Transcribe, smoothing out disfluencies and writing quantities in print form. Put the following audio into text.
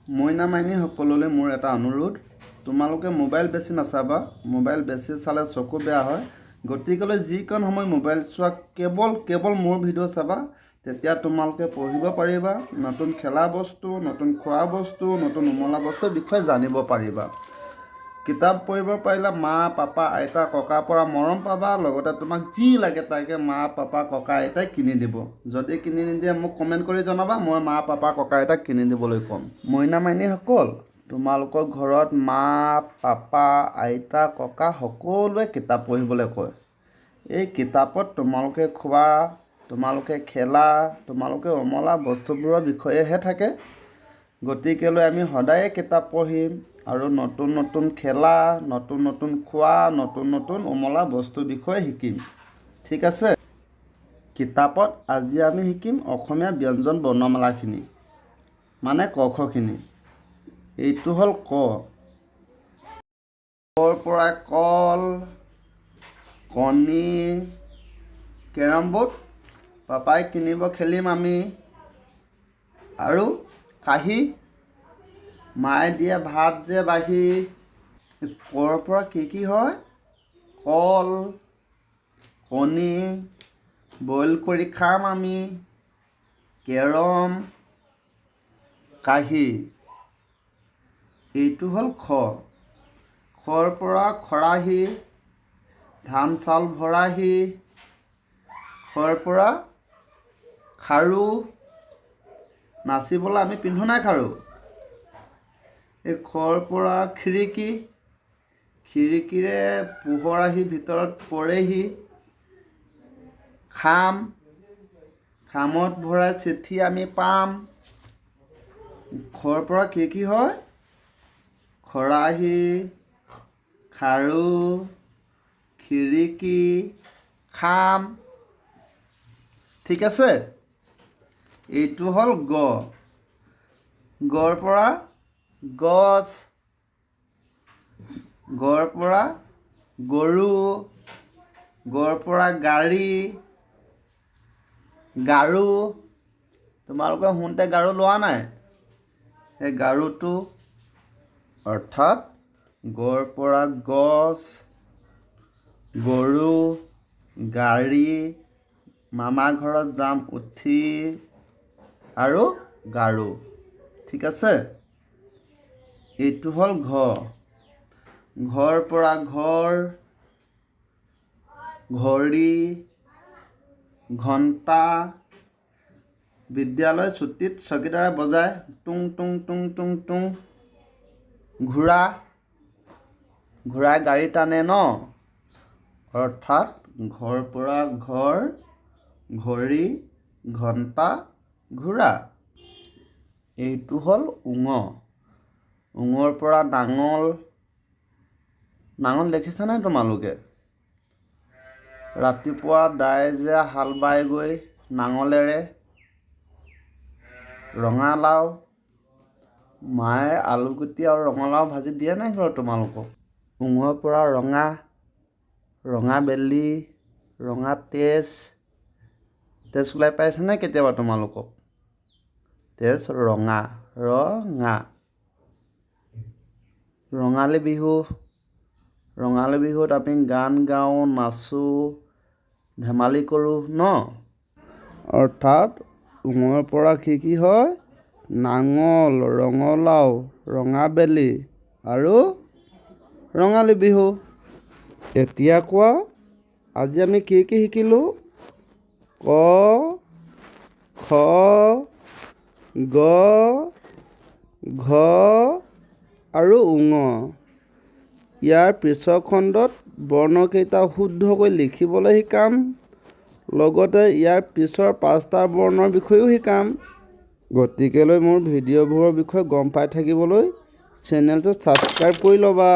মইনা মাইনী সকললৈ মোৰ এটা অনুৰোধ, তোমালোকে মোবাইল বেছি নাচাবা। মোবাইল বেছি চালে চকু বেয়া হয়। গতিকেলৈ যিকণ সময় মোবাইল চোৱা কেৱল মোৰ ভিডিঅ' চাবা, তেতিয়া তোমালোকে পঢ়িব পাৰিবা, নতুন খেলা বস্তু, নতুন খোৱা বস্তু, নতুন উমলা বস্তুৰ বিষয়ে জানিব পাৰিবা। কিতাপ পঢ়িব পাৰিলে মা, পাপা, আইতা, ককাৰ পৰা মৰম পাবা। লগতে তোমাক যি লাগে তাকে মা, পাপা, ককা, আইতাই কিনি দিব। যদি কিনি নিদিয়ে মোক কমেণ্ট কৰি জনাবা, মই মা, পাপা, ককা, আইতাক কিনি দিবলৈ ক'ম। মইনা মাইনীসকল, তোমালোকৰ ঘৰত মা, পাপা, আইতা, ককা সকলোৱে কিতাপ পঢ়িবলৈ কয়। এই কিতাপত তোমালোকে খোৱা, তোমালোকে খেলা, তোমালোকে অমলা বস্তুবোৰৰ বিষয়েহে থাকে। গতিকেলৈ আমি সদায়ে কিতাপ পঢ়িম আৰু নতুন নতুন খেলা, নতুন নতুন খোৱা, নতুন নতুন উমলা বস্তুৰ বিষয়ে শিকিম। ঠিক আছে? কিতাপত আজি আমি শিকিম অসমীয়া ব্যঞ্জন বৰ্ণমালাখিনি, মানে ক খখিনি। এইটো হ'ল ক। কৰ পৰা কল, কণী, কেৰম বোৰ্ড, পাপাই কিনিব খেলিম আমি, আৰু কাঁহী, মায়ে দিয়ে ভাত যে বাঢ়ি। কৰ পৰা কি হয়? কল, কণী, বইল কৰি খাম আমি, কেৰম, কাঁহী। এইটো হ'ল খ। খৰ পৰা খৰাহী, ধান চাউল ভৰাহি। খৰ পৰা খাৰু, নাচিবলৈ আমি পিন্ধো নাই খাৰু। এই খৰ পৰা খিৰিকী, খিৰিকীৰে পোহৰ আহি ভিতৰত পৰেহি। খাম, খামত ভৰাই চিঠি আমি পাম। খৰ পৰা কি হয়? খৰাহী, খাৰু, খিৰিকী, খাম। ঠিক আছে? এইটো হ'ল গ। গৰ পৰা গছ, গৰ পৰা গৰু, গৰ পৰা গাড়ী, গাৰু। তোমালোকে শুনতে গাৰু লোৱা নাই? সেই গাৰুটো অৰ্থাৎ গৰ পৰা গছ, গৰু, গাড়ী, মামা ঘৰত যাম উঠি, আৰু গাৰু। ঠিক আছে? এইটো হ'ল ঘ। ঘৰ পৰা ঘৰ, ঘড়ী, ঘণ্টা। বিদ্যালয় ছুটিত চকীদাৰে বজায় টুং টুং টুং টুং টুং। ঘোঁৰা, ঘোঁৰাই গাড়ী টানে ন? অৰ্থাৎ ঘৰ পৰা ঘৰ, ঘড়ী, ঘণ্টা, ঘোঁৰা। এইটো হ'ল ওঙ। ওঙৰ পৰা নাঙল। নাঙল দেখিছানে তোমালোকে? ৰাতিপুৱা দাই যে হাল বাইগৈ নাঙলেৰে। ৰঙালাও, মায়ে আলুগুটি আৰু ৰঙালাও ভাজি দিয়ে নাই ঘৰত তোমালোকক? ওঙৰ পৰা ৰঙা, ৰঙা বেলি, ৰঙা তেজ। তেজ ওলাই পাইছেনে কেতিয়াবা তোমালোকক? তেজ ৰঙা, ৰঙা। ৰঙালী বিহু, ৰঙালী বিহুত আমি গান গাওঁ, নাচোঁ, ধেমালি কৰোঁ ন? অৰ্থাৎ ওঙৰ পৰা কি হয়? নাঙল, ৰঙালাও, ৰঙা বেলি আৰু ৰঙালী বিহু। এতিয়া কোৱা, আজি আমি কি শিকিলোঁ? ক, খ, গ, ঘ আৰু ওঙ। ইয়াৰ পিছৰ খণ্ডত বৰ্ণকেইটা শুদ্ধকৈ লিখিবলৈ শিকাম। লগতে ইয়াৰ পিছৰ 5টা বৰ্ণৰ বিষয়েও শিকাম। গতিকেলৈ মোৰ ভিডিঅ'বোৰৰ বিষয়ে গম পাই থাকিবলৈ চেনেলটো ছাবস্ক্ৰাইব কৰি ল'বা।